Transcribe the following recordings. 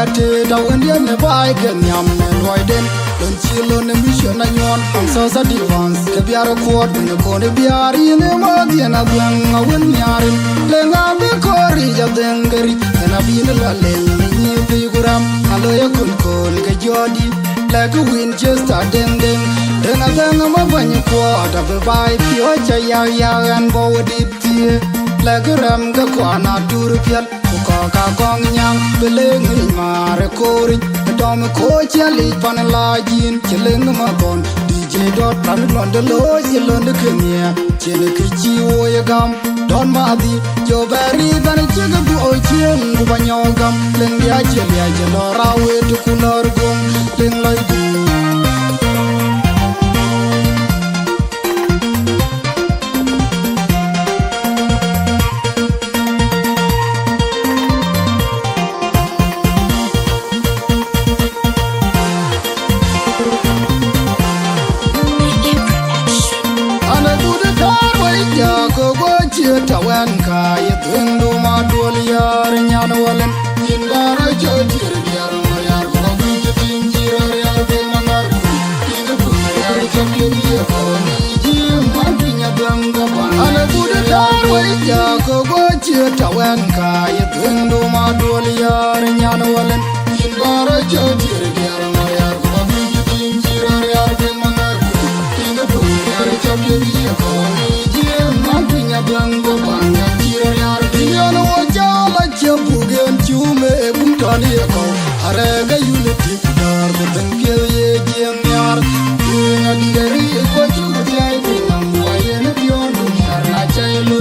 te da Indian ne bai ke nyam ne loiden don chilo ne mission na nyon am so sa divans ke biara ko ne ko ne biari ne ma dia na blang awen nyarin le nga be ko ri ja dengeri na bi ne la le ni bi guram alo ya kun ke jodi like a Winchester ding ding then I think I'm a bunny quad of a vibe pure ya and bow deep tear like a ram ga kwana turpial ka kong nyang beling mar kori dom ko chali pan la jin chileng ma bon DJ dot tan lon de lo yelon de kenya chele kichi wo ya gam don ma di yo bari ban chiga bu o chien bu banyogam leng ya chele ya jelo rawe tu kulor gum leng loy tawan kai tundu ma dol yar nyan walen indara jotir yar yar ko bi tin jira yar be manar king bu yar chakle bi ko ji man pinya banga ba ala buda tar wai ja ko go chi tawan kai tundu ma dol yar nyan walen indara jotir yar yar ko bi tin jira yar be manar king bu yar chakle bi ko ji man pinya banga ba Arega unity dar the thank ye jam yar na diri ko chu jai de nam waye na beyond yar na chailu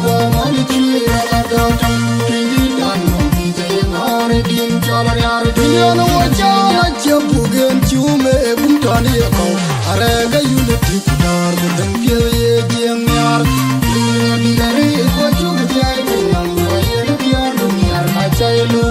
ko mali chi la da tam ti dan no ti ngore din chala yar dunya no cha na chapu gen chu me bum tan ye ko arega unity dar the thank ye jam yar na diri ko chu jai de nam waye na beyond yar na chailu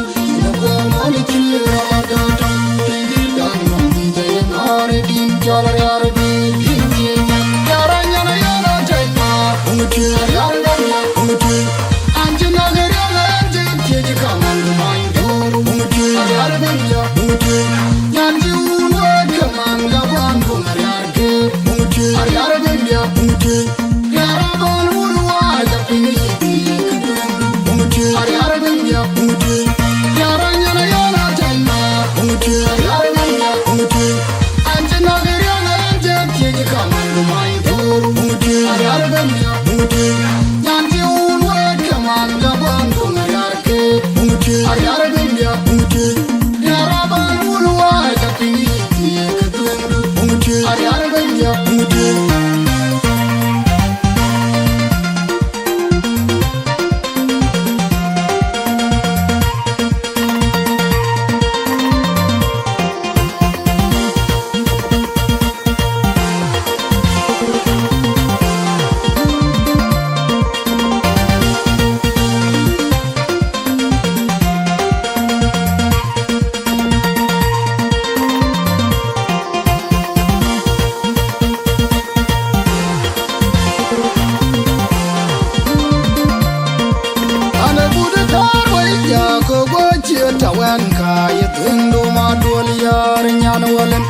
tawan kai tundu ma dol yar nyan walen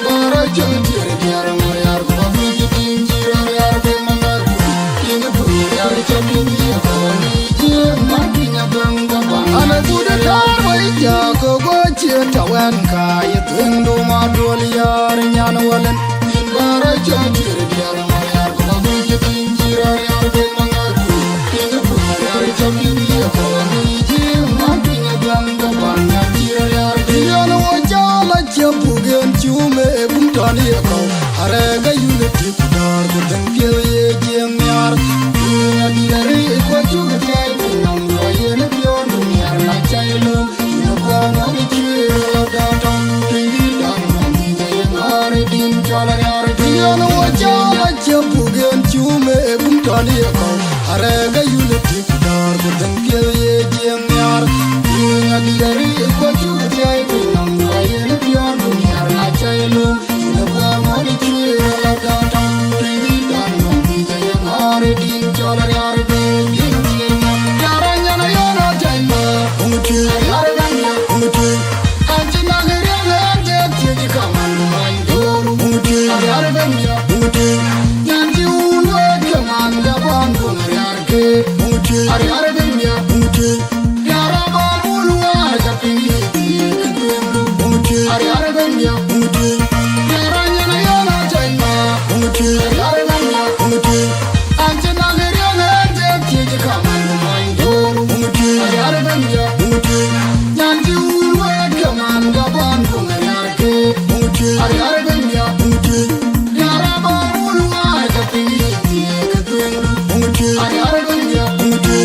bara jotir yar yar ko bi tin jira yar be manar king bu yar chamu bi ko ni ma kinya banga ba ana buda tar wai ja ko go chi tawan kai tundu ma dol yar nyan walen bara jotir yar yar ko bi tin jira yar be manar king bu yar chamu bi ko ni ma kinya banga Arega unity dar the thank ye jam yar na diri ko chu jai nam waye na beyond yar na chailu ko mali chi la da tam ti dan nam ye ngare din chala yar diya no chala chapu gen chu me bum tani ko Arega unity dar the thank ye jam yar na diri ko chu jai nam waye na beyond yar na chailu Yara nyana yara jaima, unguti, Ari ari benya umuti. Yaranya na yana jaima umuti. Ari ari benya umuti. Anje na geriya na anje tije kamando maido umuti. Ari ari benya umuti. Nyanji urwe kamando bandu ngayarke umuti. Ari ari benya umuti. Yaraba ulwa kapingi katwengu umuti. Ari ari benya umuti.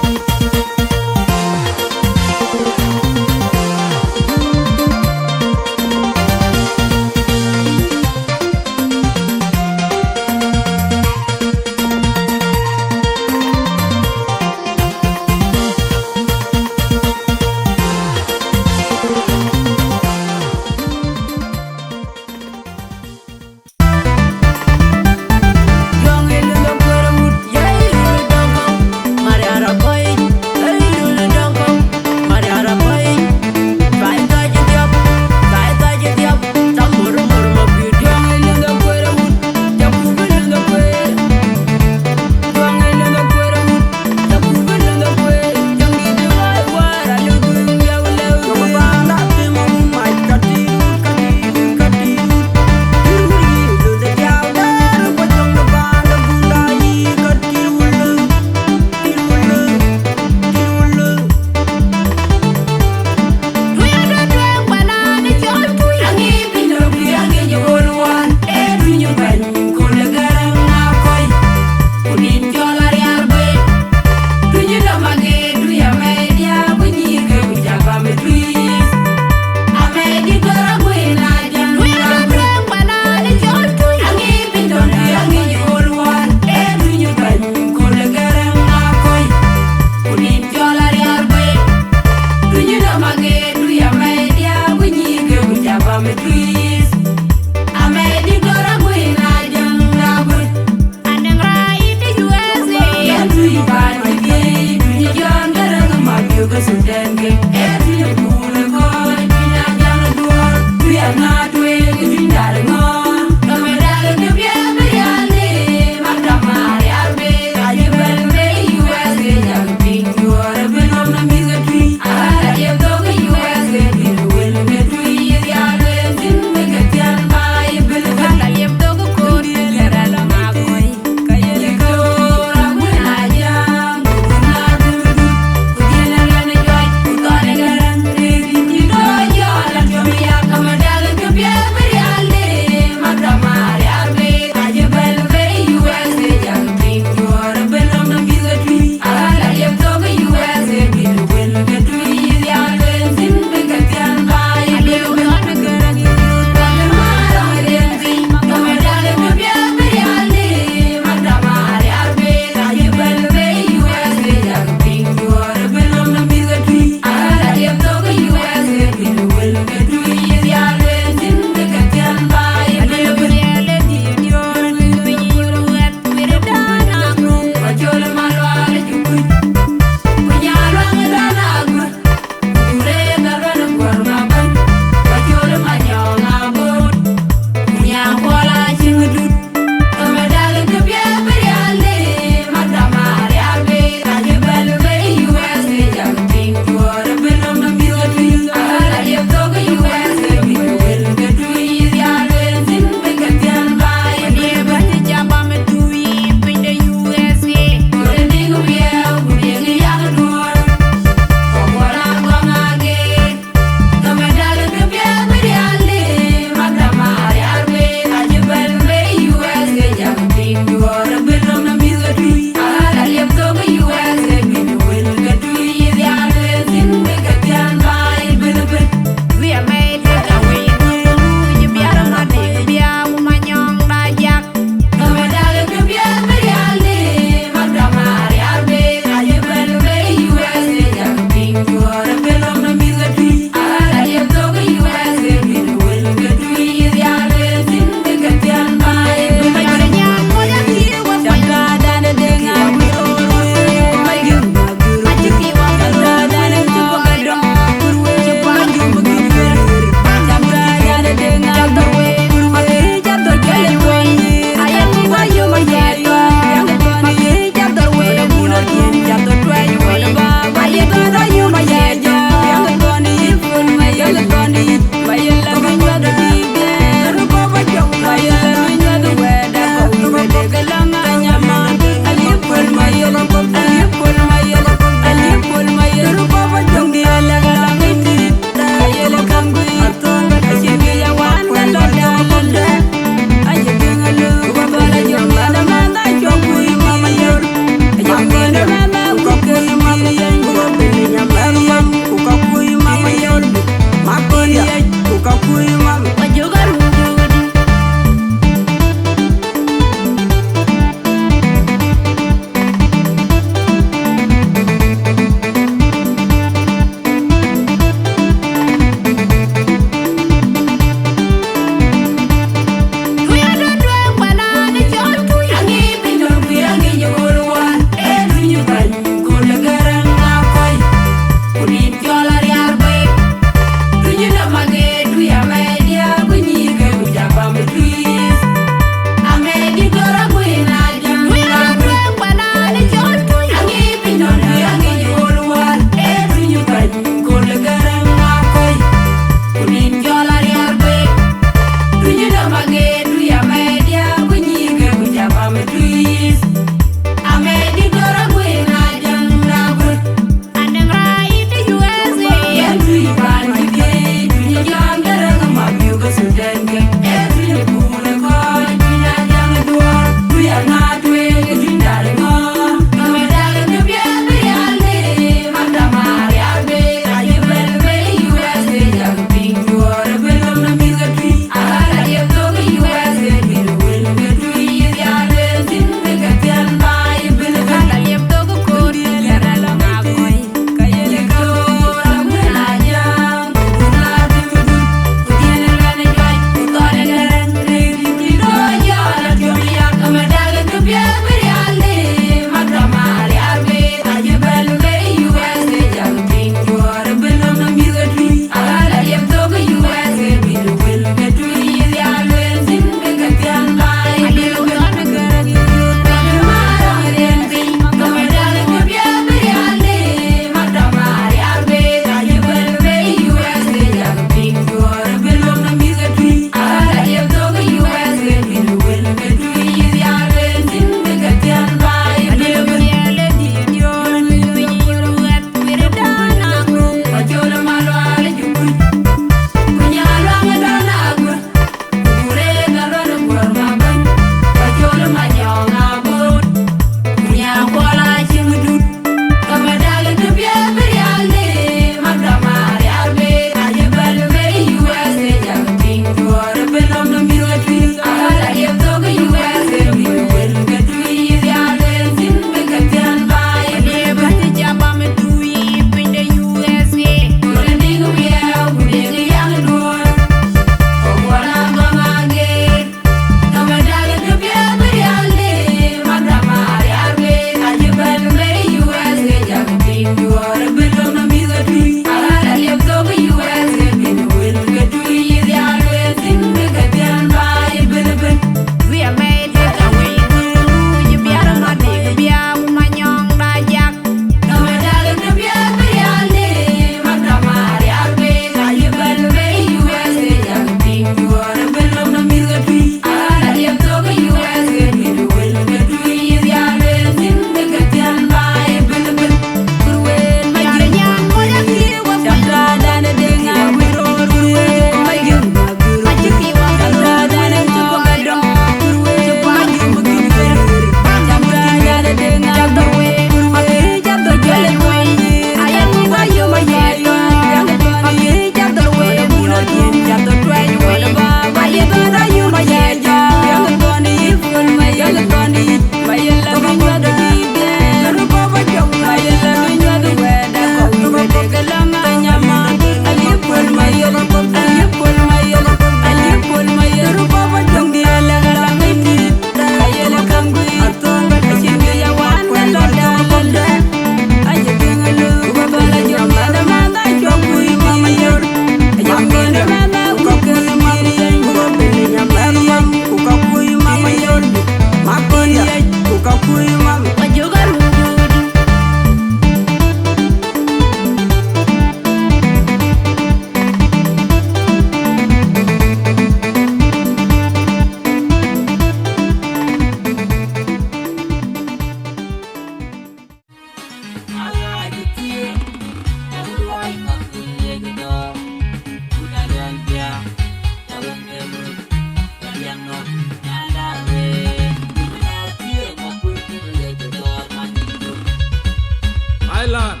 Thailand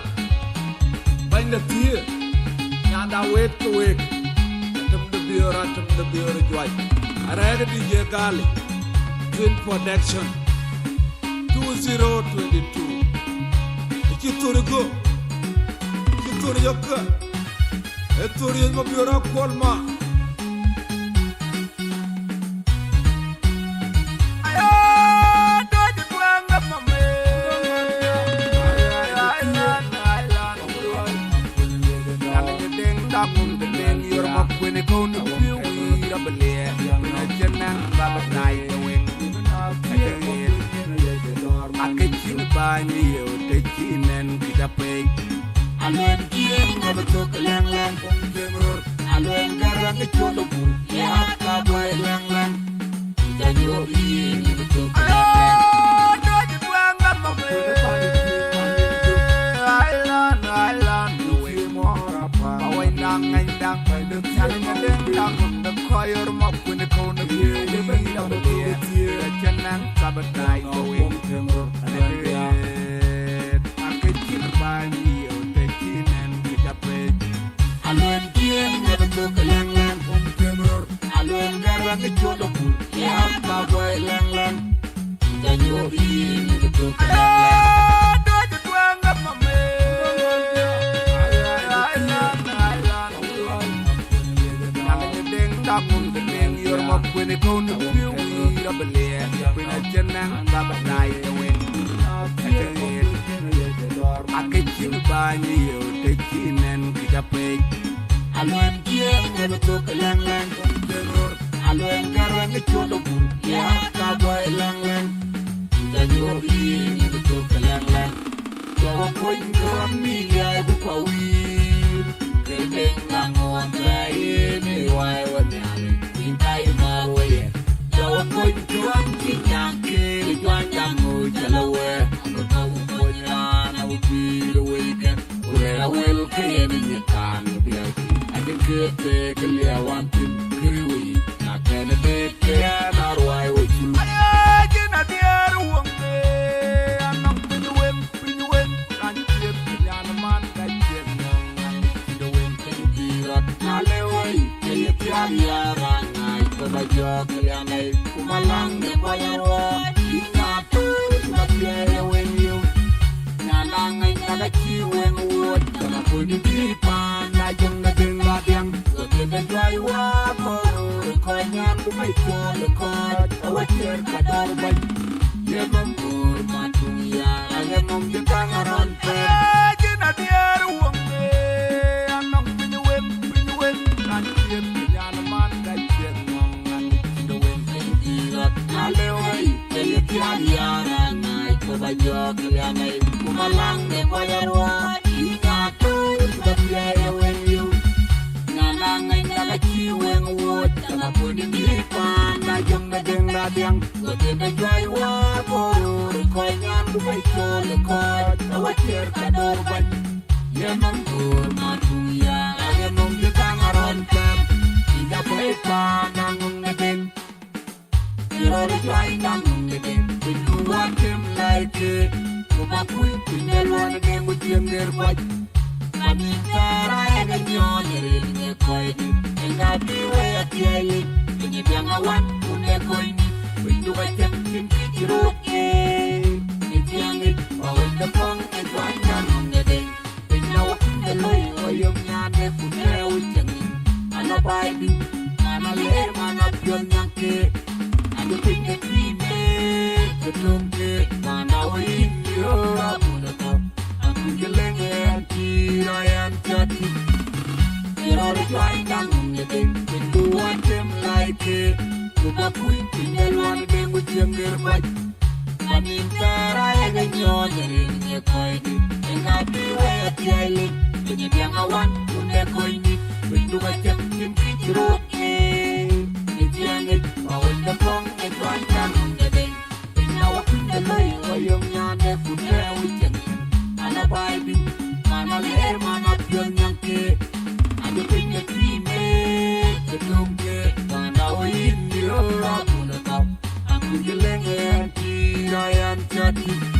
bánh được thia nhà đào wet to wek tem de biora joy arega DJ Gali Twin Production 2022 kitore go kitore yokka etore yo biora kolma when it goes to feel we up in there, when I get down, Baba night, the wing, I can chill by me, take in and get a pay. I learned here, never took a lang from the road. I learned that I get your food, yeah, cowboy lang. Then you'll be never took a lang. The choir mop when the cone of you, the bring of the tear, the cannon, Sabbath night, going timber, and I could keep by me, taking and get a pay. I learned here, never took a lang from timber. I learned that I get your food, yeah, cowboy lang. Then you'll be never took a lang. You're up when it goes to feel we up in there. When I get down, Baba night, the wind. I get you by me, take in and get a pay. I learned here, never took a lang from the road. I learned that I get your food, yeah, cowboy lang. Then you'll be never took a lang. So I'm going to run me, yeah, before we. Getting on the why when in time away. So I'm going to run to Yankee, one young Delaware. I'm going to go on, I will be the weekend. Where I will pay in your time. I can take a little one to Kiwi. I can't take care, not why would you? I can't hear one day. I'm not going to win, and you get the young man that get Aleway, kaya tiada rangai kebajo kalianai kumalang de bayarwa ingatu bakiaya wenyu nalangai kada ciwen wot kana puni pipan na jeng na deng la diang kete dai wa ko konyan ku mai ko ko awatir kadar bay ye bambur matuya ale mom de kangaron pe jina diar wong Bajo kalianai kumalang de bayarwa ingatu bakiaya wenyu nalangai nala ciwen wot kana puni pipan na diang go te be joy wa go ko nyan du bai to le ko wa cher ka do ban ye man ko ma tu ya ye nom de tang aron pem ya bai pa nang ne den ro de joy nang ne den bin ku wa kem like ko ba ku tin ne lo ne den mu tiem ner ba ani tara e nyo ne ko nga bi we atiele ni bianga wan une koi ni windu wa tem tin ki ro ke ni tiangi wa we the pong e twan kan ne de pinna wa ne loi o yom nya ne fu ne u chen ana bai bi ana le mana pion yang ke adu pin ne tri ne ke tum ke mana wi yo abu na ta aku gelenge anti rayan chati ro ri twan kan ne de pindu wa tem like Kuba kui pinel wan de mu tiem ner bai Manin tara e ganyo nere ne koi ni Enga bi we atiele Ni bianga wan une koi ni Windu ga tem tim ki ro ke Ni tianget wa wen da pong e twan kan ne de Pinna wa pinda loi o yom nya ne fu ne u chen Ana bai bi mana le mana pion yang ke Adu pinga tri me Ke tum ke mana o yin Aku gelenge anti rayan chati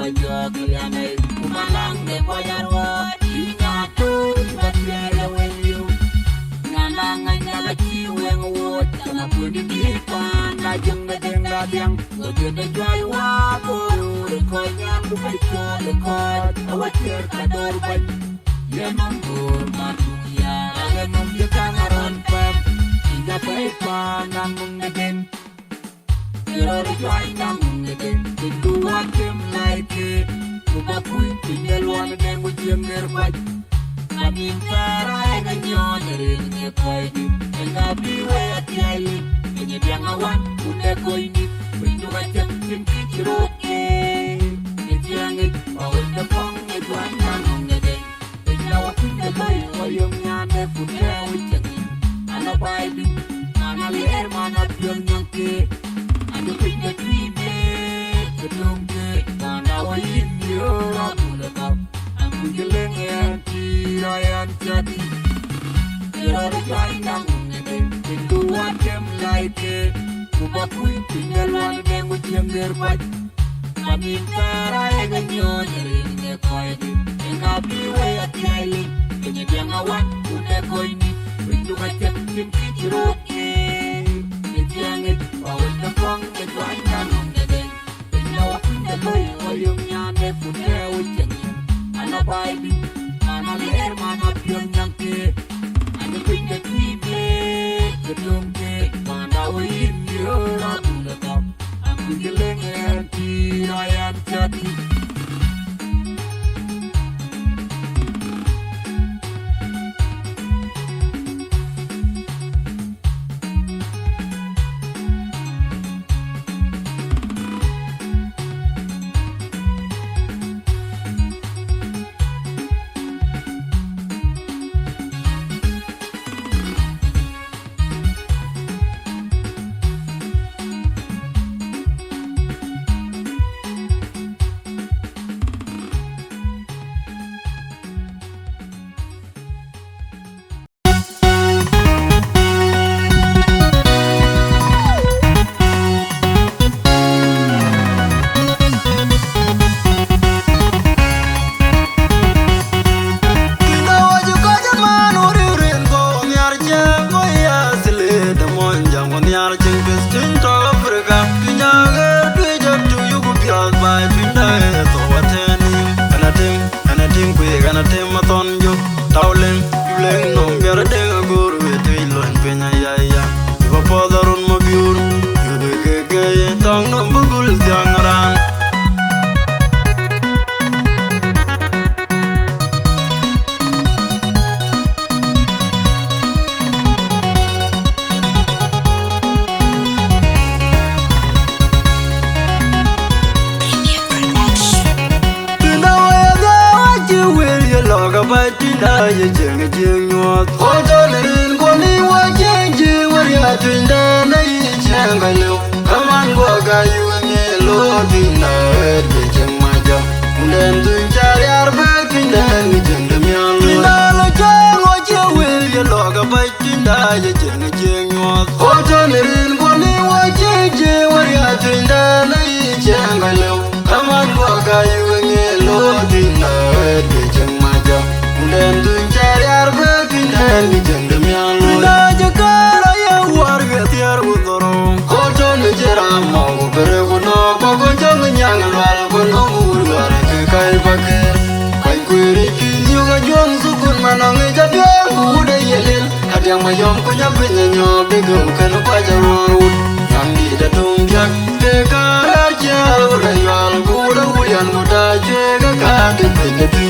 ba jog ya nei kumalang de ko yarwo nya tu ba tiere we you ngana nganya ga chi we wo na pu di bi pa na jeng de deng da diang lo de de jai wa ko de ko nyam bu pai ko de ko awa tier ka dor ban ye nam bur ma tu ya ga nam ye kan aron pam inda pai pa nang mung de den you're the joy nang mung de den tu wa kem lai ke ku ba kui tin de luan de mu jiem ner pa Manin para ga nyon rin ne koi di nga bi we atiai ni biang awan une koi ni pintu ga jem sim ki ro ke ni jiang ni au de pong ni duan nang ne de na wa tin de lai ko yom nya ne pu ne wi chen ana bai bi ana li er mana pion nyang ke ana pin de tri ne ke tum ke na wa yin yo ra tu de ka aku jeleng ti rayan jadi you're the joy nang ne de tu wa kem lai ke ku ba kui tinggal wan de mu jiem der bai Manin para ga nyon rin ne koi di nga bi we atiai ni biang awan une koi ni pintu ga jem sim ki ro ke ni jiang it au de pong de duan nang ne de na wa tin de lai ko yum nya ne pu ne wi chen ana bai bi ana li er mana pion yang ke ana pin de tri be de dum ke mana wi yo ra tu de ka aku jeleng ti rayan jadi ye jeng jeng nyot ko to rin ko ni wa jeng jeng wa ya tin da na yi jeng ga lu kaman go ga yu ni lo tin na ye jeng ma ja nden du jar yar ba tin da ni jeng da mya lu na lo jeng wa je wel ye lo ga ba tin da ye jeng jeng nyot ko to rin ko ni wa jeng jeng wa ya tin da na yi jeng ga lu kaman go ga yu ni lo tin na ye jeng ma ja nden du jar yar ba tin da ni jeng da mya lu na je ka ra ya war ga tiar bu doro ko to ni jera ma go bere go no ko ko jang nyang wal go no ur war ke kai ba ke kai ku ri ki yu ga jong su kun ma no nge ja pya ku de yelel adyang ma yom ko nya pe nyo be go ka no kwa ja ro yang di da tung jak ke ka ra ja ra yal ku da u yan go da je ga ka ke pe ke ti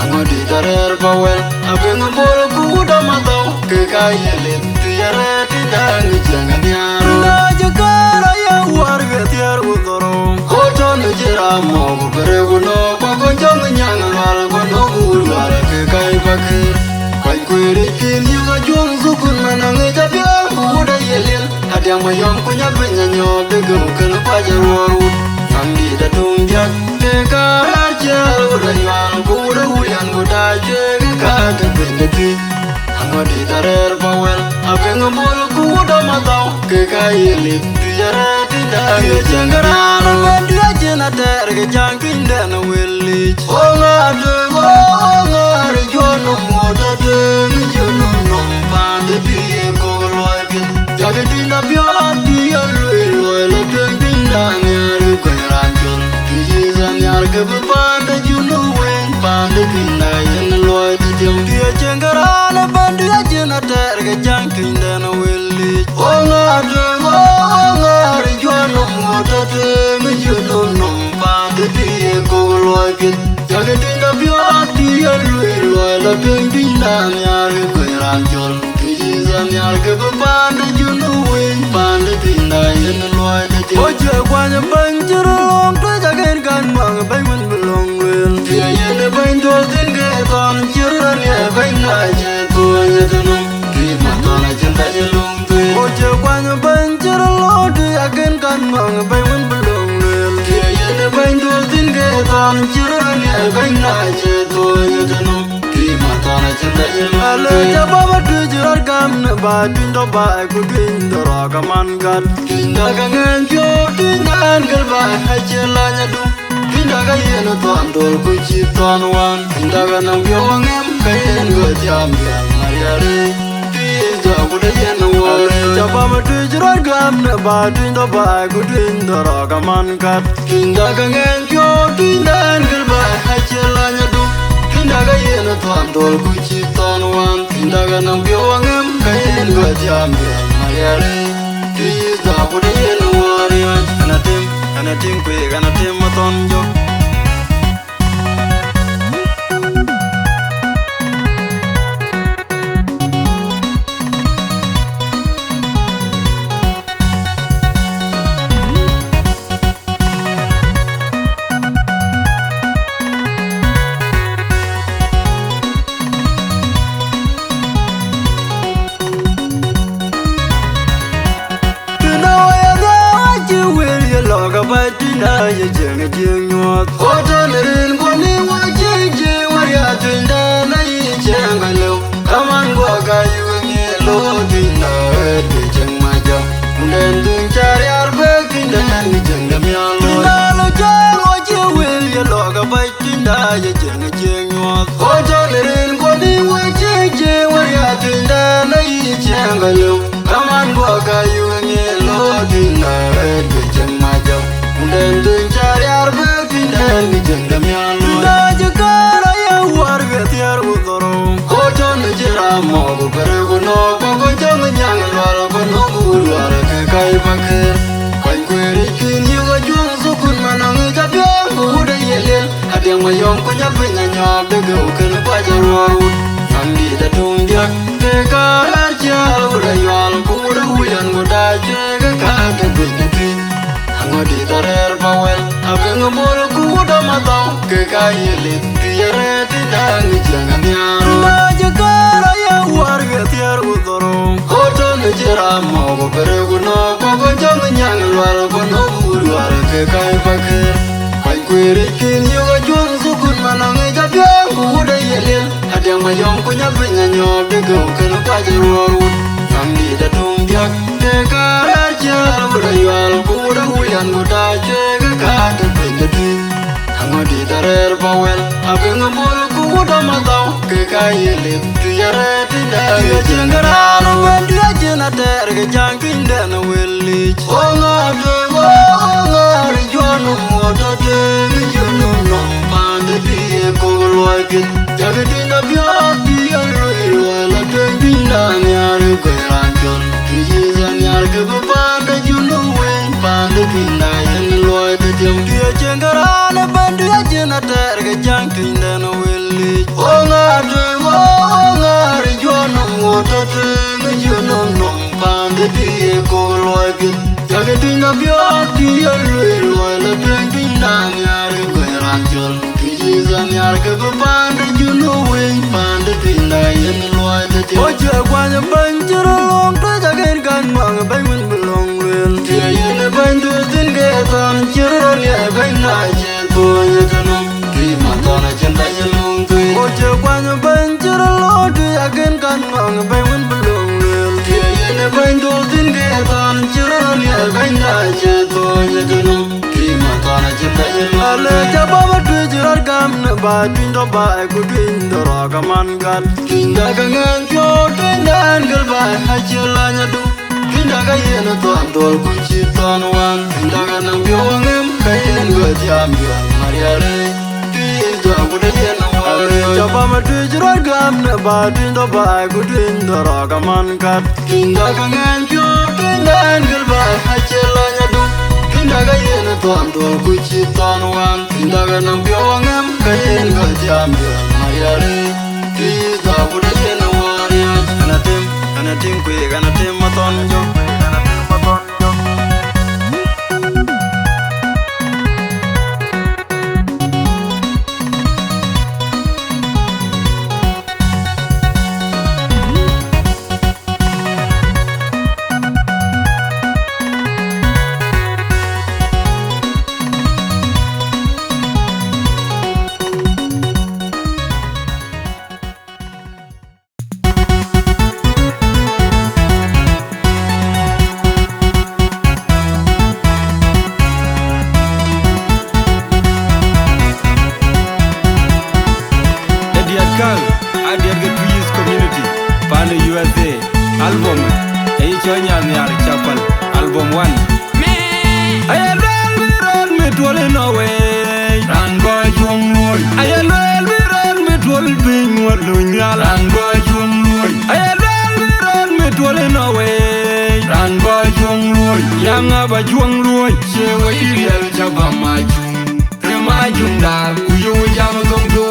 Angodi tarer bawel abeng bol ku da mado ke kayelen tiare tidang jangan yaro na jekara ya warga tiar udoro koto ne jera mo bere guno ko jong nyang wal gono urwar ke kai bakir kai kuiri kin yuga jong sukun manang japya ku da yelen adyang mayom kunya benya nyo de gum kan pajarwo Angdi da tung jak ke kara jal urayal ku da uyan ku da je ka ka bende ti Angodi tarer bawel abeng bol ku da mataw ke kayeli tiare ti tinda ye jangara ben dia jena ter ge jang tinda na welli o ngadu o ngar jono moda de mi jono no pa de bi ko loy ke jage tinda bio bi yo loy lo de tinda ngar ko ranjol ki zan yar ke pa de juno wen pa de tinda yen loy de jom dia jangara ben dia jena ter ge jang tinda na welli o ngadu ngar jono moda de mi jono no pa de bi ko loy ke jage tinda bio bi yo loy lo de tinda ngar ko ranjol ki zan yar ke pa de juno wen pa de tinda yen loy de jom oje kwanya banjiro long to jagen kan mang bay mun belong wel dia yen bain do tin ge ton jiran ye bain na je to ye no ki ma to na jen ta ye long to oje kwanya banjiro long to jagen kan mang bay mun belong wel dia yen bain do tin ge ton jiran ye bain na je to ye no ki ma to na jen ta ye long to ja ba ba tu jirar gam na ba tin do ba ku tin do ra ka man gat tinda ka ngen jo tinda gal ba ha chela nya du tinda ga yen to andol ku chi ton wan tinda ga nam yo ngem ka yen go jam ya mariare ti ja ku de yen wo ja ba ma tu jirar gam na ba tin do ba ku tin do ra ka man gat tinda ka ngen jo tinda gal ba ha chela nya du tinda ga yen to andol ku chi ton wan tinda ga nam yo ngem ka yen go jam ya mariare Please don't put it in the water. And I think we're gonna take my tongue. Tinda ye jeng jeng nyot oto lerin koni wa jeng jeng wa ya tinda na ye jeng galo kaman go ga yu nge lo tinda de jeng ma ja munden dun chari arbe tinda ni jeng da mya lo tinda lo jeng wa je wel ye lo ga bai tinda ye jeng jeng nyot oto lerin koni wa jeng jeng wa ya tinda na ye jeng galo kaman go ga yu nge lo tinda de jeng ma ja munden dun chari arbe tinda ni jeng da mya lo da je kara ya war ga tiar bu doro ko ton jira mo go pere go no ko jong nyang wal ko no bu war ka kai bakher kai kweri kin yu ga jung su kun manang ja bya bu de yelen adeng ma yom ko nya pe nya nya de go ken pa ja ro andi da tung ja te ka ra ja u da yal ku da u yan go da je ga ka ga de de ngodi tarer bawel abeng mol ku da matau ke kayele tiare tidang jangan yar ma je kara ya war ga tiar udoro koto ne jira mo go pere go no ko jong nyang wal ko no war ke kai bakher kai kwere kin yo ga jong su kun manang ja bya ku da yelen adang ma yom ko nya pe nya nyo de go ken pa je ro amdi da tung jak te kara ja ura yal ku da huyan go da je ga ka de pe de ngodi tarer bawel abeng mol ku da matau ke kayele tiare tinda ye jengara no ben dia jena ter ge jang tinda na welli o ngadu o ngar jono moda de mi jono no pande bi ko loy ke jage tinda bio bi yo la de tinda nyar ko ranjol ki zan yar ke pande juno wen pande tinda yen loy de jom dia jengara na ben dia jena ter ge jang tinda na welli o ngadu o ngar jono moda de mi jono no pande bi ko loy ke jage tinda bio bi yo la de tinda nyar ko ranjol ki zan yar ke pande juno wen pande tinda yen loy de jom oje kwanya banjiro long to jagen kan mang bay mun belong wel dia yen bain do tin ge ton jiro ye bain na je to ye no ki ma to na jen da ye long to oje kwanya banjiro long to jagen kan mang bay mun belong wel dia yen bain do tin ge ton jiro ye bain na je to ba twin do ba ku twin do ra ka man gat twin da ka ngan pyo twin da angel ba ha chela nya du twin da ka yen to andol ku chi ton wan twin da ka nang pyo ngem ka yen go jam yo maria re twin do ku da yen wa re ja ba ma twin ro gam na ba twin do ba ku twin do ra ka man gat twin da ka ngan pyo twin da angel ba ha chela nya du Daga yen to andol ku chi ton wan daga nam pyo ngam ka yen go jam yo mayare ti da ku da yen wari ana tim ku ana tim maton jo Adiar get Trees Community Pano USA Album Chonya Nyar Chapel Album 1 I run me to no way Run boy Jung Loy I run me to being what Lunyal Run boy Jung Loy I run me to no way Run boy Jung Loy Yang Abba Jung Loy She way real Jabama Jung Rema Jung Da Kuyu Jam Gong to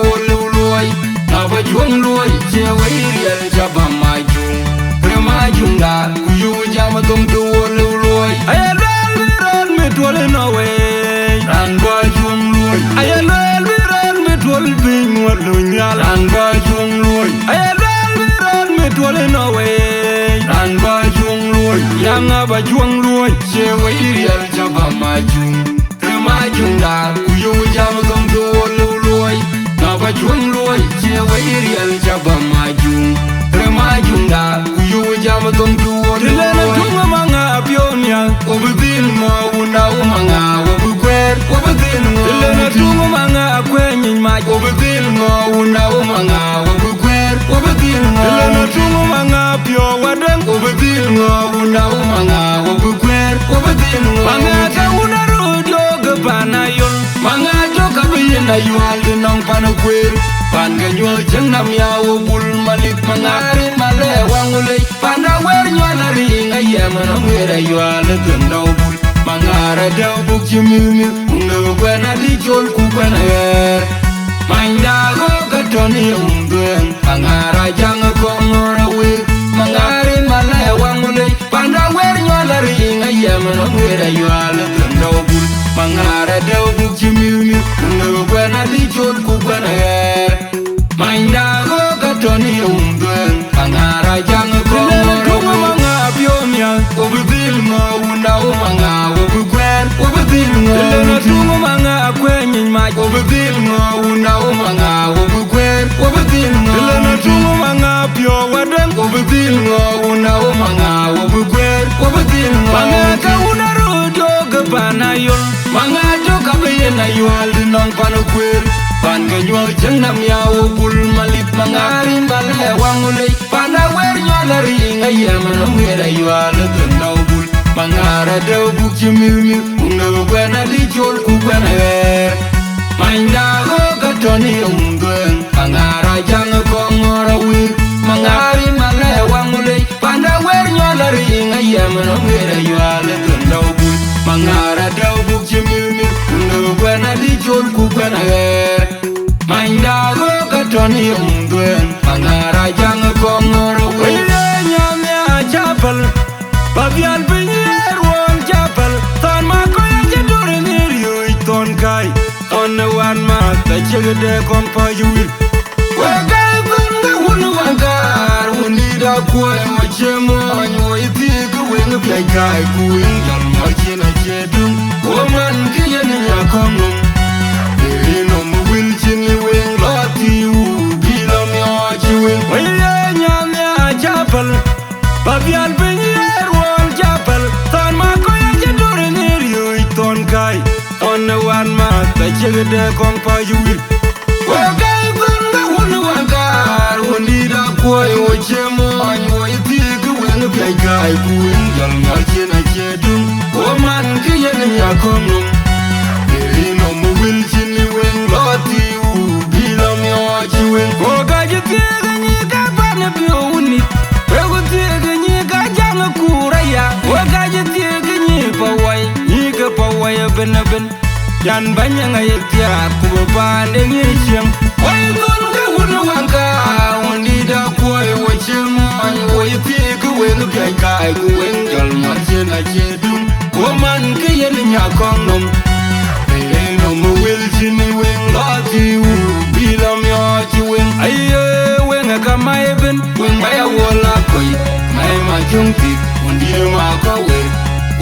Loy Aba juang luoi che wei riel jaba majung Prema junga kuyu jama tom tu wolu luoi Aya ran me tuole no way Ran ba juang luoi Aya ran me tuole bing wolu nyal Ran ba juang luoi Aya ran me tuole no way Ran ba juang luoi Yang aba juang luoi che wei riel jaba majung Prema junga kuyu jama tom tu wolu luoi Aba juang luoi che wei riel jaba majung Prema junga kuyu jama tom tu wolu Lena tunga manga pionia Obudil mo una umanga Obukwer Obudil mo Lena tunga manga kwenye maj Obudil mo una umanga Obukwer Obudil mo Lena tunga manga pio wadeng Obudil mo una umanga Obukwer Obudil mo Manga ka una rujo gepana yul Manga joka biyena yual dinong panukwer Panga nyol jenam ya ubul malik mangari male wangulay Panda wer nyona ringa yemana mwera yual genda ubul Mangara daw buk jimimi Unga kwena di jol kukwena yer Mainda go katoni umduen Mangara janga kongora wir Mangari male wangulay Panda wer nyona ringa yemana mwera yual genda ubul Mangara daw buk jimimi Unga kwena di jol kukwena yer Mainda go katoni umduen Mangara janga kongora wir Manga biomia Obudil mo una umanga Obukwer Obudil mo Lena tungo manga kwenye maj Obudil mo una umanga Obukwer Obudil mo Lena tungo manga pio wadem Obudil mo una umanga Obukwer Obudil mo Manga ka una rujo gepana yul Manga joka biyena yual dinong panukwer Panga nyol jenam ya ubul malit mangari mbale wangulay Panda wer nyola ringa yemana mwera yual genda ubul Mangara daw buk jimimi Unga kwena di jol kukwena yer Mainda go katoni umduen Mangara janga kongora wir Mangari male wangulay Panda wer nyola ringa yemana mwera yual genda ubul Mangara daw buk jimimi Unga kwena di jol kukwena yer Mainda go katoni umduen Mangara janga kongora wir Nyamya chapel Babial binyer won chapel Ton ma ko ya dure niriyo ton kai On the one ma ta chegde kon pa yuil Wega bunga wunu wangar Wundi da kuwa ma chemo Nyo iti kuwenga pya kai kuwing Jan ma chena chedung Woman kiye ni ya kongum Ino mu wil chini wing Lati u Bila mi ochi wing Wile nyamya chapel Babial binyer won chapel Ton ma ko ya dure niriyo ton kai On the one ma ta chegde kon pa yuil Wagai bunga wunu wangar wundi da koi ochemo anyo itiku wenu kai kai kuin jal ngarche na chedum o man kiyen ya konum no mu wil chini wen loti u bila mi ochi wen o ga jitiga ni ka bana bi uni we go tiga ni ka jang kuraya o ga jitiga ni pawai ni ka pawai ben ben yan banya ngai tia ku ba ne ni chem oi gon ga wunu wanka woni da koi wo chem ai wo tiga wen ka kai ku wen jal ma chena chedum o man kiyen nya konum no mo will chini wen lati u bila mi ochi wen aye wen ka mai ben wen mai wala koi mai ma jungti undi ma ko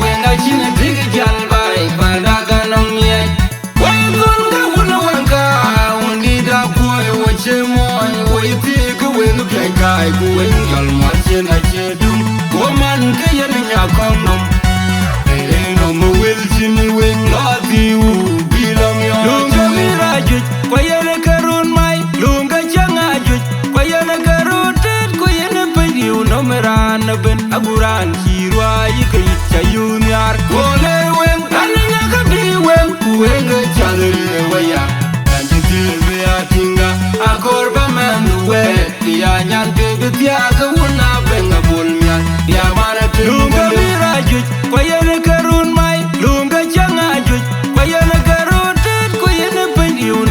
wen ga chini dig jal bai pada ga nong mi wen gon ga wuna wen ka undi da koi wo chemo wo ti ku wen kai kai ku wen jal ma chena chedum ko man ke yen nya kong nom no mo will chini wen lati u lunga mirajuj kwayene karun mai lunga changajuj kwayene karutet kwayene pediu nomeran ben aguran kirwa yikai chayunyar kole wen ananya kabi wen kuwenga chalere waya nanjiti beatinga akorba manwe ya nyan bebetia kawuna benga bolmya ya mara lunga mirajuj kwayene karun mai lunga changajuj kwayene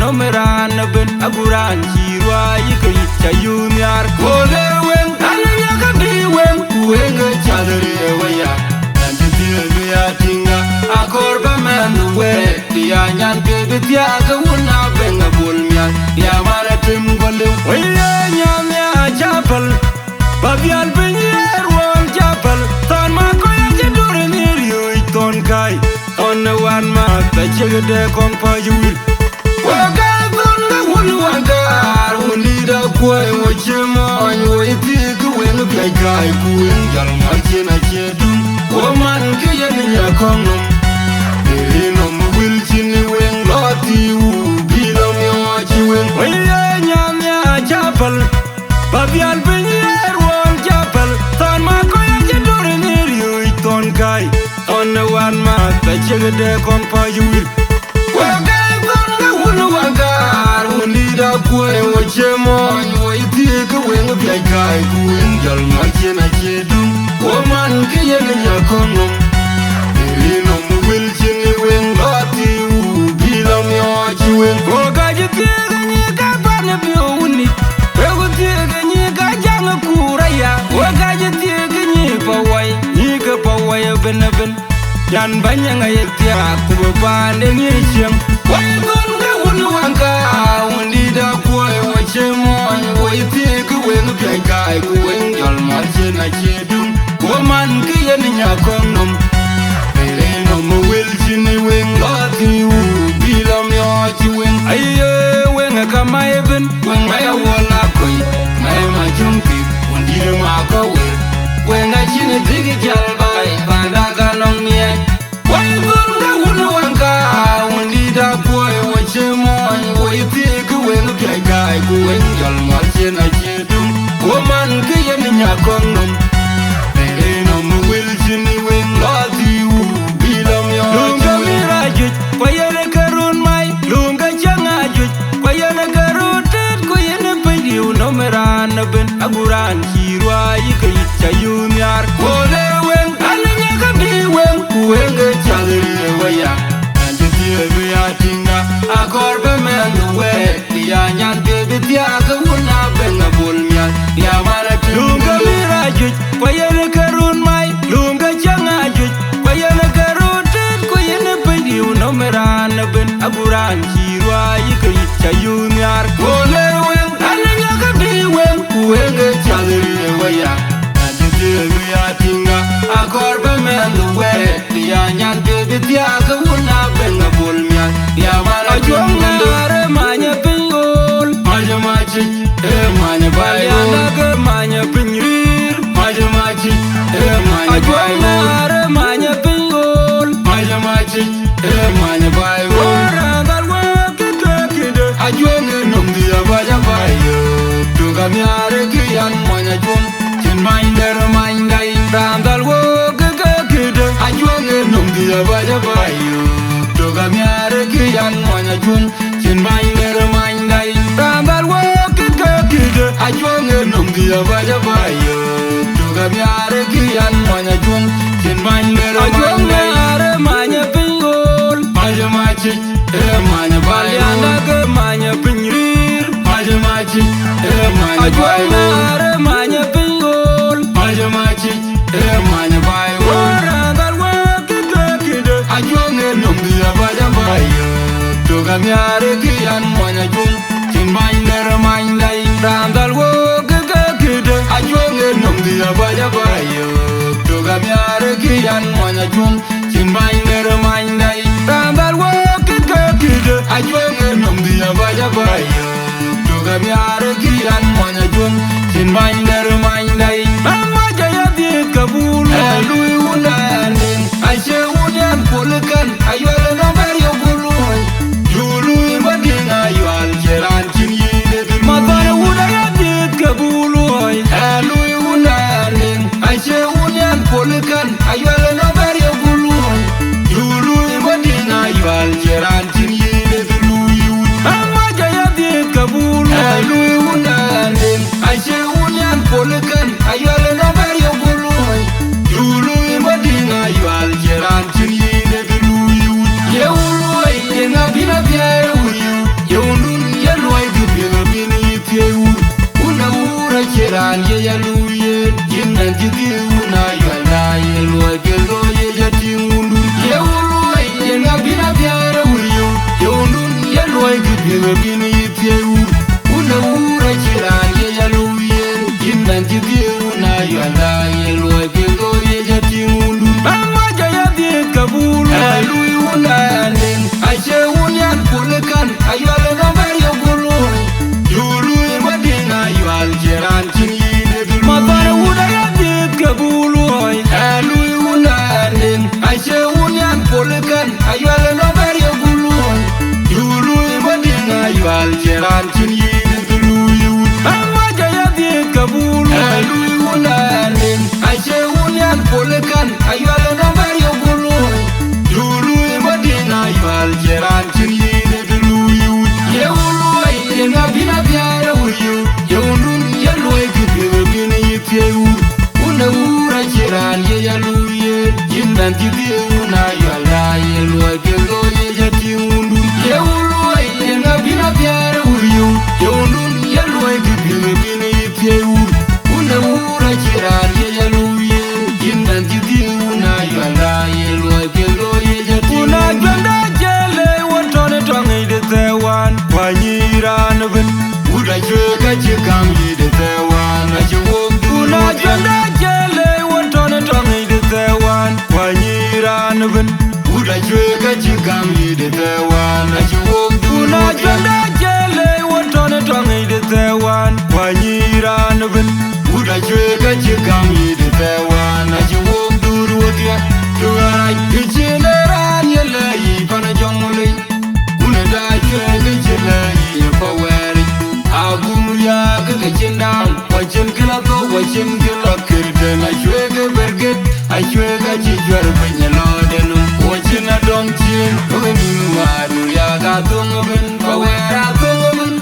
nomeran ben aguran kirwa yikai chayunyar kole wen ananya kabi wen kuwenga chalere waya nanjiti beatinga akorba manwe ya nyan bebetia kawuna benga bolmya ya mara timbole waya nyamya chapel babial benyer won chapel ton ma ko ya dure niriyo ton kai on wan ma ta chegde kon pa yul wagai bunga wunu wangar wundi da koi ochemo anyo itiku wenu kai kai kuin jal ngarche na chedum o man kiyen nya konum no mu wil chini wen loti u bila mi ochi wen waya nyamya chapel babial benyer won chapel ton ma ko ya dure niriyo ton kai on wan ma ta chegde kon pa yul wagai bunga wunu wangar wundi da koi ochemo anyo itiku wenu kai kai kuin jal ngarche na chedum o man kiyen nya konum no mu wil chini wen loti u bila mi ochi wen o ga jitiga ni ka bana bi uni we go tiga ni ka jang kuraya o ga jitiga ni pawai ben ben yan banya ngai tia ku ba ne ni chem wai gon ga wunu wanka wundi da koi wo chemo wo tiga wen kai kai ku wen jal ma chena chedum ko man kiyen nya konum no mo will chini wen lati u bila mi ochi wen aye wen ka mai ben wen mai wala koi mai ma jungti undi ma ko wen ga chini dig jal bai pada ga nong mi wai gon ga wunu wanka undi da koi wo chemo wo tiku wen kai kai ku wen jal ma chena chedum ko man kiyen nya konum no mo will chini wen lati u lunga mirajuj kwayene karun mai lunga changajuj kwayene karutet kwayene pediu nomeran ben aguran kirwa yikai chayunyar kole wen ananya kabi wen kuwenga chalere waya nanjiti beatinga akorba manwe ya nyan bebetia kawuna benga bolmya ya mara lunga mirajuj kwayene karun mai lunga changajuj kwayene nomeran ben aguran kirwa yikai chayunyar kole wen ananya kabi wen kuwenga chalere waya nanjiti beatinga akorba manwe ya nyan bebetia kawuna benga bolmya ya mara jongare manya pingol maja machi manya bayo ya manya pingrir maja machi manya bayo manya pingol maja machi manya bayo ora dalwa kete ajwenge nomdi manya chung chin binder mindai rambal wo kikakide ajwenge nomdia baya baya tuga miare kiran manya chung chin binder mindai amma jaya di kabul lui unandin aishe unyan polkan ayole no berio gului yului madina ayal jeran chin yide madana udaya di kabul lui unandin aishe unyan polkan ayole no berio gului yului madina ayal jeran chin yide lui amma jaya di kabul lui unandin aishe unyan polkan ayole no berio gului yului madina ayal jeran chin yide lui yului yenga bina biara uyu yundun yeloi gubina bini teu una ura jeran ye yaluye jinnan jidi una yala yeloi gelo ye jati undun yului yenga bina biara uyu yundun yeloi gubina bini teu una ura jeran ye yaluye jinnan jidi una yala yeloi gelo ye jati undun amma jaya di kabul lui unandin aishe unyan polkan ayole no berio gului yului madina ayal jeran chin yide madana udaya di kabul lui unandin aishe unyan polkan ayole no berio gului yului madina ayal jeran chin yide lui amma jaya di kabul lui unandin aishe unyan polkan ayole no berio gului yului madina ayal jeran chin yide lui yului yenga bina biara uyu yundun yeloi gubina bini teu una ura jeran ye yaluye jinnan jidi una yala yeloi gelo ye jati undun yului yenga bina biara uyu yundun yeloi gubina bini teu una ura jeran ye yaluye jinnan jidi una yala yeloi gelo ye jati una ganda jele wotone tongi de tewan panyiran ben uda cheka chekam yide tewan achiwo una ganda jele wotone tongi de tewan panyiran ben uda cheka chekam yide tewan achiwo una ganda jele wotone tongi de tewan panyiran ben uda cheka chekam yide tewan achiwo durwodia tuara kichineran yele yipana jongole una da cheka chele yipaweri agumya kagachindam wachin kilako wachin kilakirden achwege berget achwege chichwar penyalodenu wachin adongchin weni madu ya gatungben pawera tungben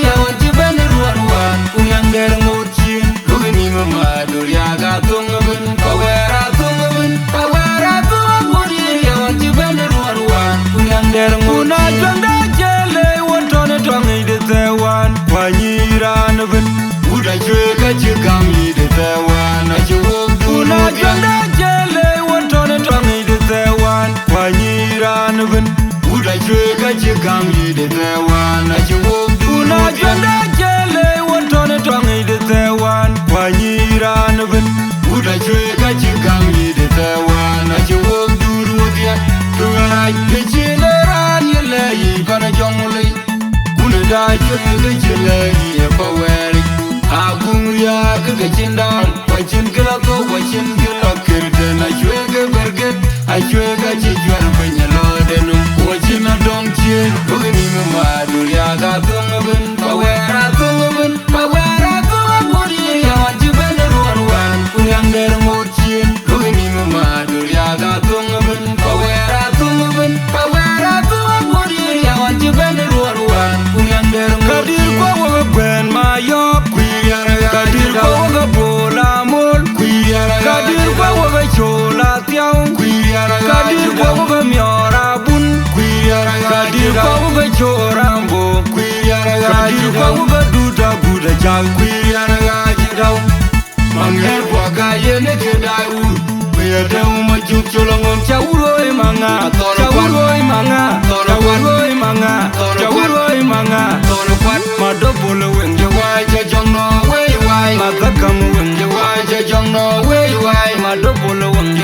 yawanchi ben ruan unyangder ngurchin weni madu ya gatungben pawera tungben yawanchi ben ruan unyangder nguna janda jele wontone tongi de tewan panyiran ben uda chweka chekam yide tewan achiwo una janda jele wontone tongi de tewan panyiran ben uda chweka chekam yide tewan achiwo una janda jele wontone tongi de tewan panyiran ben uda chweka chekam yide tewan achiwo durwodia tuara kichineran yele yipana jongole una da chwege chele yipaweri agumya kagachindam wachin kilako wachin kilakirden achwege berget achwege chichwar penyalodenu wachin adongchin weni madu ya gatungben pawera tungben yawanchi ben ruan unyangder ngurchin weni madu ya gatungben pawera tungben yawanchi ben ruan unyangder kadir kwa ben mayop kadir kwa bola mol kadir kwa chola tiao kadir kwa miora bun kadir kwa chorambo kadir kwa duda buda jal jidao manger kwa gaye ne kedau Yada uma juk colongon cawuroi manga cawuroi manga cawuroi manga cawuroi manga madobolo wenge waja jongno wey wai madakam wenge waja jongno wey wai madobolo wenge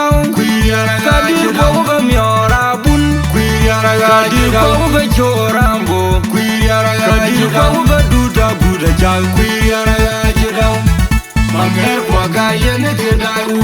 dau Kadir ko ga miora bun Kadir ko ga chorambo Kadir ko ga duda buda jal Manger kwa ga yene ke dau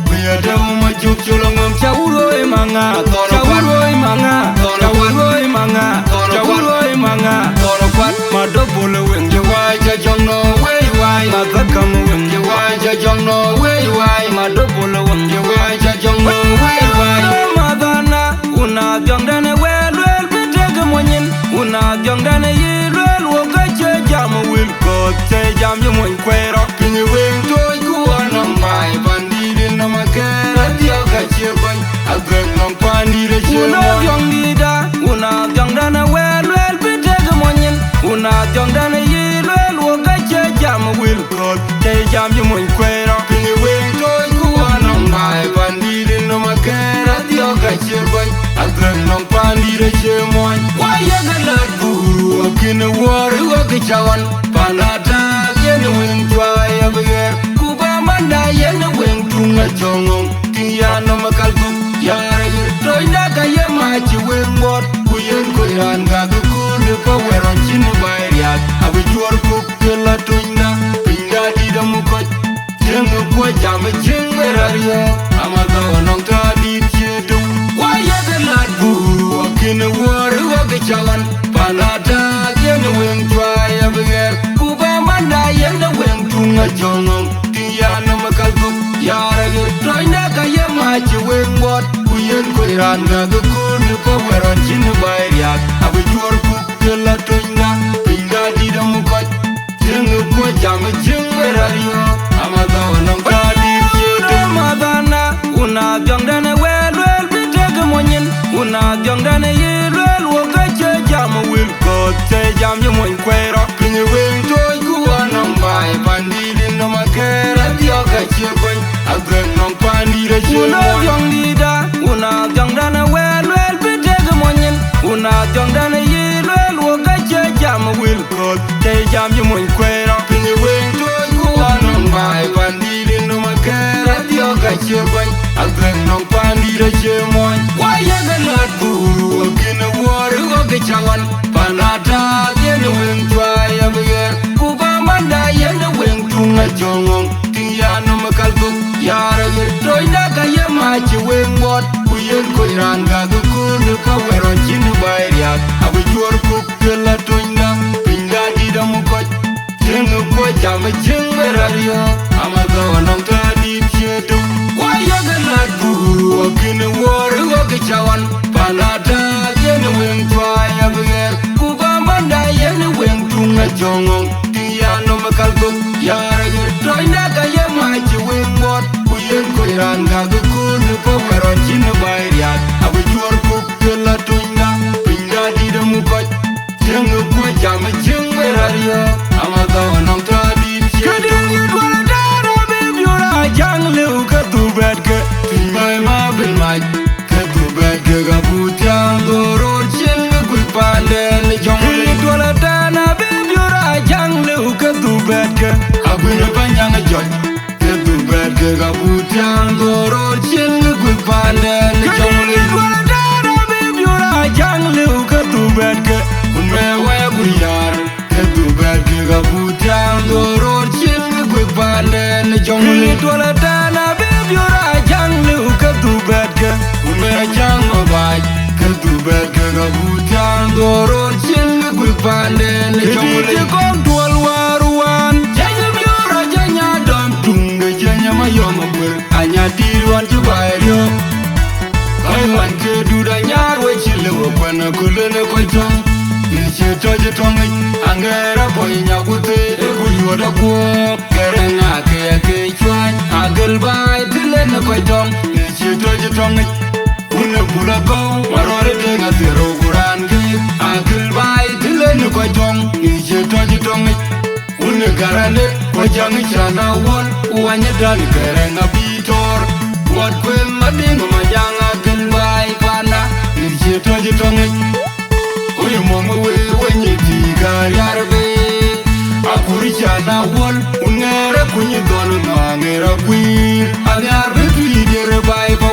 Kuya dau ma juk chulongom chawuroi manga Chawuroi manga Chawuroi manga Chawuroi manga Toro kwat ma dobole wenge waja jongno wey wai Ma zakam wenge waja jongno wey wai Ma dobole wenge waja jongno wey wai Madana una jongdane wel wel bitege monyin Una jongdane yilwel woga che jam wil ko che jam yu moy kwero Pinyi weng toy kuwa nambai Pandidin na makera diyo ka chirban Agren nong pandire chirban Una jongdida Una jongdane wel wel bitege monyin Una jongdane yilwel woga che jam wil ko che jam yu moy kwero Pinyi weng toy kuwa nambai Pandidin na makera diyo ka chirban Agren nong pandire chirban Waya galat buru Akine wari waki chawan Panata yene wing twaya beger Kuba manda yene wing tunga chongong Kiyana makalku Yara yir toinda kaya machi wing bot Kuyen kuyan gaga kuli pa weron chini bayriak Abi juar kukila toinda Pinda dida mukot Jengu kwa jame jeng berario Ama gawa nong tradit chedu Waya galat buru Akine wari waki chawan Panata yene wing twaya beger Kuba manda yene wing tunga chongong Kiyana makalku Yara yir toinda kaya machi wing bot Kuyen kuyan gaga kuli pa weron chini bayriak Abi juar kukila toinda Pinda dida mukot Jengu kwa jame jeng berario Ama gawa nong tradit chedu Madana una jongdane wel wel bitege monyin Una jongdane yilwel woga che jam wil ko che jam yu moy kwero Pinyi weng toy kuwa nambai Pandidin na makera diyo ka chirban Agren nong pandire chirban Una jongdida Una jongdane wel wel bitege monyin Una jongdane yilwel woga che jam wil ko che jam yu moy kwero Pinyi weng toy kuwa nambai Pandidin na makera diyo ka chirban Agren nong pandire chirban Waya galat buru Akine wari waki chawan Panata yene wing twaya beger Kuba manda yene wing tunga chongong Kiyana makalku Yara yir toinda kaya machi wing bot Kuyen kuiran gaga kuli pa weron chini bayriak Abi juar kukila toinda Pinda dida mukot Jengu kwa jame jeng berario Ama gawa nong tradit chedu Waya galat buru Akine wari waki chawan Panata yene wing twaya beger Kuba manda yene wing tunga chongong Kiyana makalku Yara yir toinda kaya machi wing bot Kuyen kuiran gaga kuli pa weron chini bayriak Abi juar kukila toinda Pinda dida mukot Jengu kwa jame jeng berario Ama gawa nong tradit chedu Kadin yudwala dara bibyura Jang liu ka tubedke Tingmai ma bin maj Ka tubedke Gabutyang doror chilga quick panden Jong yudwala dana bibyura Jang liu ka tubedke Agwina banyang joj Ka tubedke Gabutyang doror chilga quick panden Jong yudwala dana bibyura Jang liu ka tubedke Unme waya buryar Ka tubedke Gabutyang doror chilga quick panden Jong yudwala dana bibyura Jang liu ka tubedke Unme jang mabaj Ka tubedke Gabutyang doror chilga quick panden Jong yudwala kong dual waruan Janya biura janya dom Tunga janya mayoma bur Anya diruan jubayrio Aywan ke duda nyarwe chilewa Kwana kulene kwa chong Niche toje tongi Angera boy nyakute Egu yuada kuo Kerenga kaya ke chwan Agel bay tilene kwa chong Niche toje tongi Une kula kong Marore tenga zero kuran ke Agel bay tilene kwa chong Niche toje tongi Une garane kwa jangi chana won Uwanye dani kerenga bitor Wat kwen madingo majanga gelbai pana Niche toje tongi Uye mama we wenye tiga yarbe Akuri chana won Ungere kunyi donu ngangera kwir Anyar betu yidere bai pa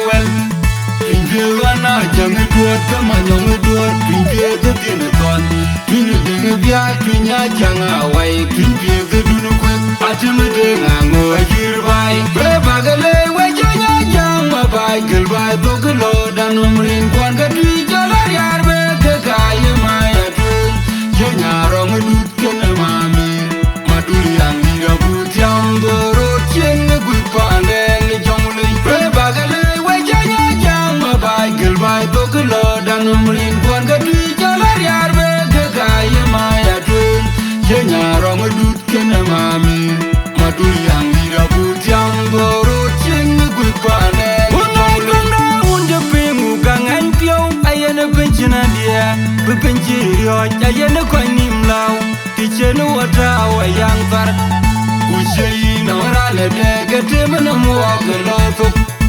ayene kwa nimlaw tichenu wata wa yangar Ushei na warale dege temena muwaka loto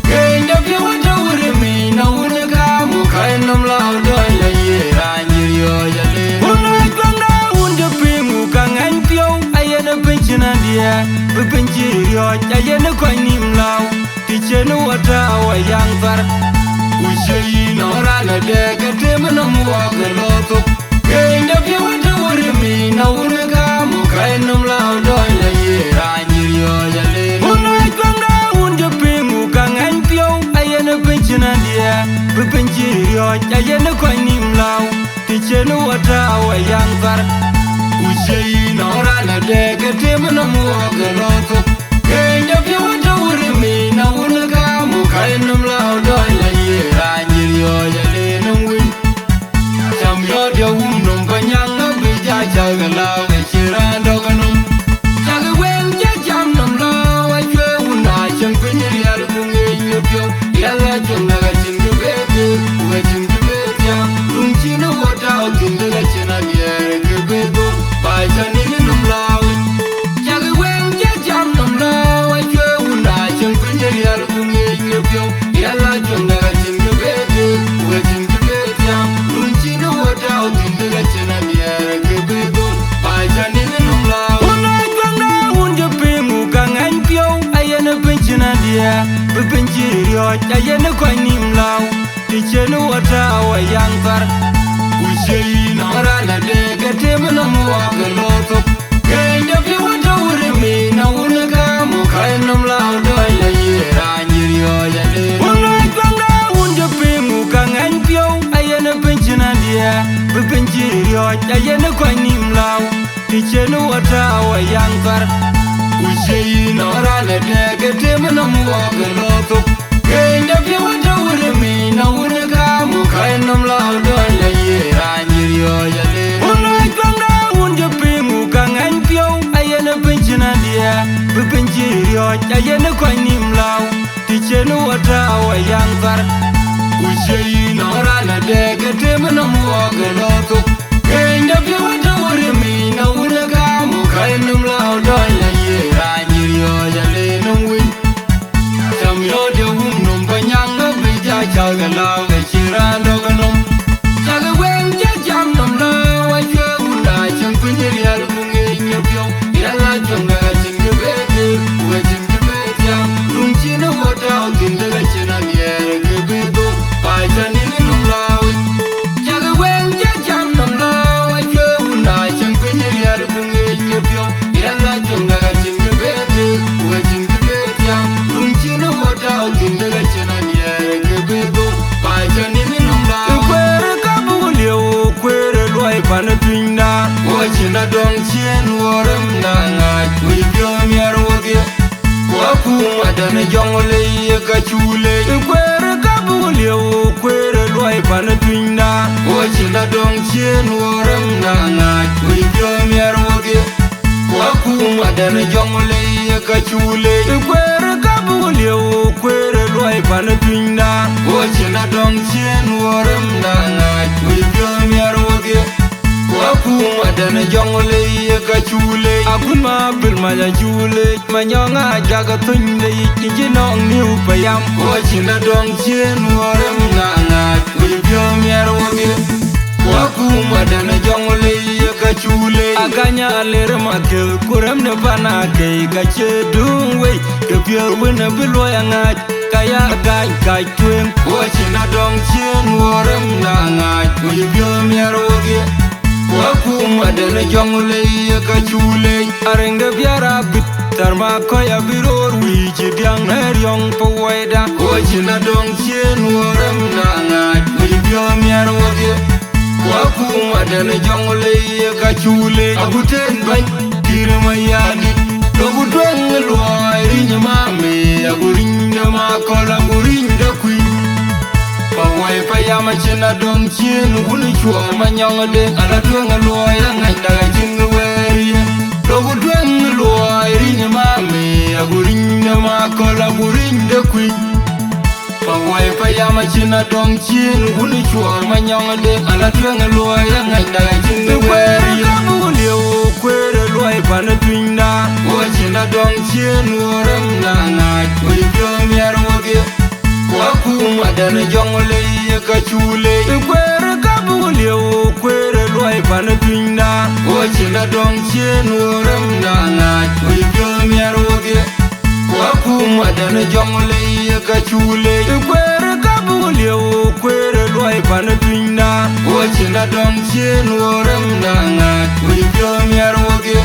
Kenya pia wata urimi na unega mukainam lao doila ye ranjiriyo yale Uno ikwanga unde pingu kangan pio ayene penchina dia Bepenchiriyo ayene kwa nimlaw tichenu wata wa yangar Ushei na warale dege temena muwaka loto Kenya pia wata urimi na unega mukainam lao doila ye ranjiriyo yale Uno ikwanga unde pingu kangan pio ayene penchina dia Bepenchiriyo ayene kwa nimlaw tichenu wata wa yangar Ushei na warale dege temena muwaka loto Kenya pia wata urimi na unega mukainam lao doila ye ranjiriyo yale nungwin Chamyo dia umnum banyanga bija chagalaw chirando ganum Chagwen jam nam lo achwe una champinyri al bunge nyopyo yalla chunga chingu bebe we chingu bebe lumchino wota kinga china biere kebebo pa chanini num law Chagwen jam nam lo achwe una champinyri al bunge nyopyo yalla chunga chingu bebe we chingu bebe lumchino wota kinga china biere kebebo pa chanini num law Bepenchiriyo ayene kwa nimlaw tichenu wata wa yangar Ushei na warale dege temena muwaka loto Kenya pia wata urimi na unega mukainam lao doila ye ranjiriyo yale Uno ikwanga unde pingu kangan pio ayene penchina dia Bepenchiriyo ayene kwa nimlaw tichenu wata wa yangar Ushei na warale dege temena muwaka loto Kenya pia wata urimi na unega mukainam lao doila ye ranjiriyo yale Uno ikwanga unde pingu kangan pio ayene penchina dia Bepenchiriyo ayene kwa nimlaw tichenu wata wa yangar Ushei na warale dege temena muwaka loto Kenya pia wata urimi na unega mukainam lao doila ye ranjiriyo yale nungwin Chamyo dia umnum banyanga bija chagalaw chirando ganum Chagwen jam nam lo achwe una champinyri al bunge nyopyo yalla chunga chingu bebe we chingu bebe lumchino wata kinga china biere kebebo pa chanini num law Chagwen jam nam lo achwe una champinyri al bunge nyopyo yalla chunga chingu bebe we chingu bebe lumchino wata kinga china biere kebebo pa chanini num law Kwere kabulio kwere loy panapinda Wachina dong chien worem na ngaj Wibyo miar wage Waku madana jongole ye kachule Kwere kabulio kwere loy panapinda Wachina dong chien worem na ngaj Wibyo miar wage Waku madana jongole ye kachule Kwere kabulio kwere loy panapinda Wachina dong chien worem na ngaj Wibyo miar wage Waku madana jongole ye kachule Akun ma bil maya chule Manyonga jaga tunde Kinji nong niu payam Wachina dong chien worem na ngaj Wibyo miar wage Waku madana jongole ye kachule Aganya aler makel kurem ne bana kei Gache dungwe Kepiel wina bilwa ngaj Kaya gaj kaj tuen Wachina dong chien worem na ngaj Wibyo miar wage Waku madana jongole ye kachule Arenge biara bit Tarma koya biror wiji diang neryong pawaida Wachina dong chien worem na ngaj Wibyo miar wage Waku madana jongole ye kachule Aguten bany kirma yadi Logu dweng loy rinya mame Agurinda makola gurinda queen Pawai payama chena dong chien Uni chua manyong de Ala dweng loy angay daga jinga weri Logu dweng loy rinya mame Agurinda makola gurinda queen Pawai payama china dong chin Uni chua manyong de ala tuang luai Ngai daga chin de weri Uli o kwere luai pana tuinda O china dong chin Urem na ngai Ui pyong miar wage Waku madana jong le ka chule Kwere kabu uli o kwere luai pana tuinda O china dong chin Urem na ngai Ui pyong miar wage Waku madana jong le ka chule Kwere kabu uli o kwere luai pana tuinda O china dong chin Urem na ngai Ui pyong miar wage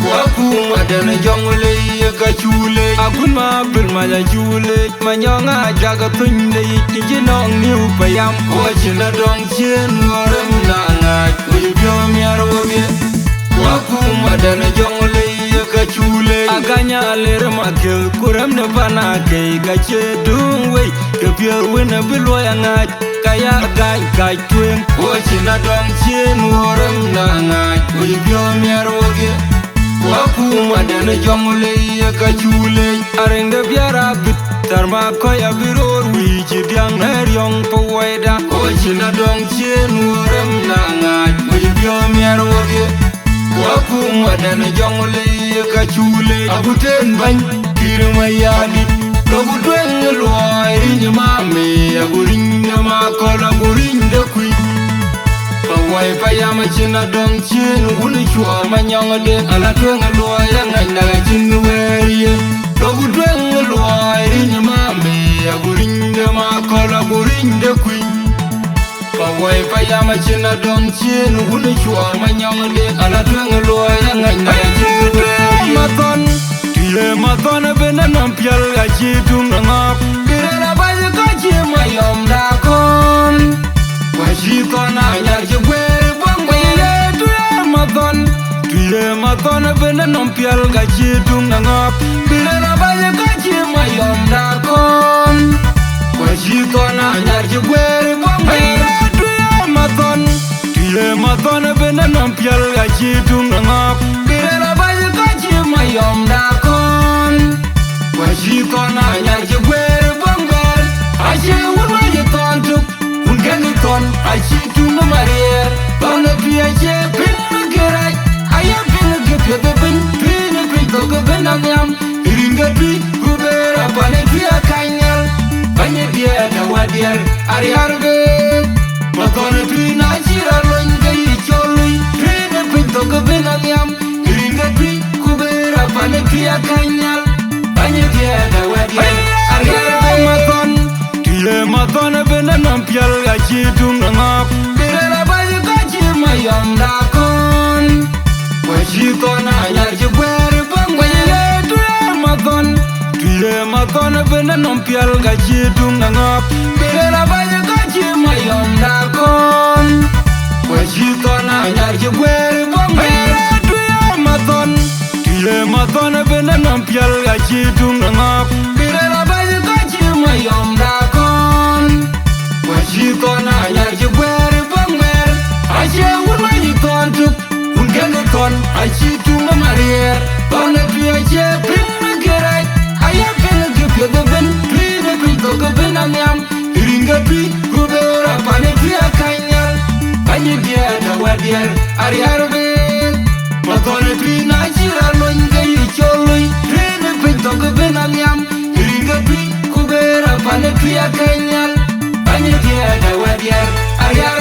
Waku madana jong le ka chule Akun ma bil ma ja chule Manyonga jaga tunde Iki nong niu payam O china dong chin Urem na ngai Ui pyong miar wage Waku madana jong le ka chule Aganya aler makel Kuram ne pana kei Gache dung wey Kepiel wina bilwa ya ngaj Kaya gany kaj tuen O china dong chin Urem na ngai Ui pyong miar wage Waku madana jong le ka chule Areng de biara bit Tarma koya biror Wiji diang neryong pawaida O china dong chin Urem na ngai Ui pyong miar wage Waku madana jong le ka chule Abuten bany kirma yadi Lobu dweng luai rinya mame Aguring na makola guring de kui Pawai payama china dong chin Uni chua manyong de ala dweng luai Ngai daga chin weri Lobu dweng luai rinya mame Aguring na makola guring de kui Pawai payama china dong chin Uni chua manyong de ala dweng luai Ngai daga chin weri Maton Tiye maton bena nampial gachi tung ngap Birela baje kachi mayom dakon Washi tona nyar jegwer bang baye Tiye maton bena nampial gachi tung ngap Birela baje kachi mayom dakon Washi tona nyar jegwer bang baye Tiye maton bena nampial gachi tung ngap Birela baje kachi mayom dakon Washi tona nyar jegwer bang baye Ache wunwa je ton tuk Ungeni ton achi tunga marier Tona pi ache pin gerai Aya pin gepe de bin Pin toge bin amyam Iringa pi kubera pane pi akanyal Banye dia da wadier Ari arbe Matone pi na chira loinga i cholui Pin toge bin amyam Iringa pi kubera pane pi akanyal Banye dia da wadier Ari arbe maton Tiye maton bena nampial gachi tung ngap Birela baje gachi mayom dakon Washi tona nyar jegwer bang baye Tiye maton bena nampial gachi tung ngap Birela baje gachi mayom dakon Washi tona nyar jegwer bang baye Tiye maton bena nampial gachi tung ngap Birela baje gachi mayom dakon Washi tona nyar jegwer bang mer Ache wunwa ji ton tuk Ungeni ton achi tunga marier Tona pi ache pin gerai Aya pin gepe de bin Pin toge bin amyam Iringa pi kubera pane pi akanyal Banye dia da wadier Ari arbe Matone pi na chira loinga i cholui Pin toge bin amyam Iringa pi kubera pane pi akanyal Banye dia da wadier Ari arbe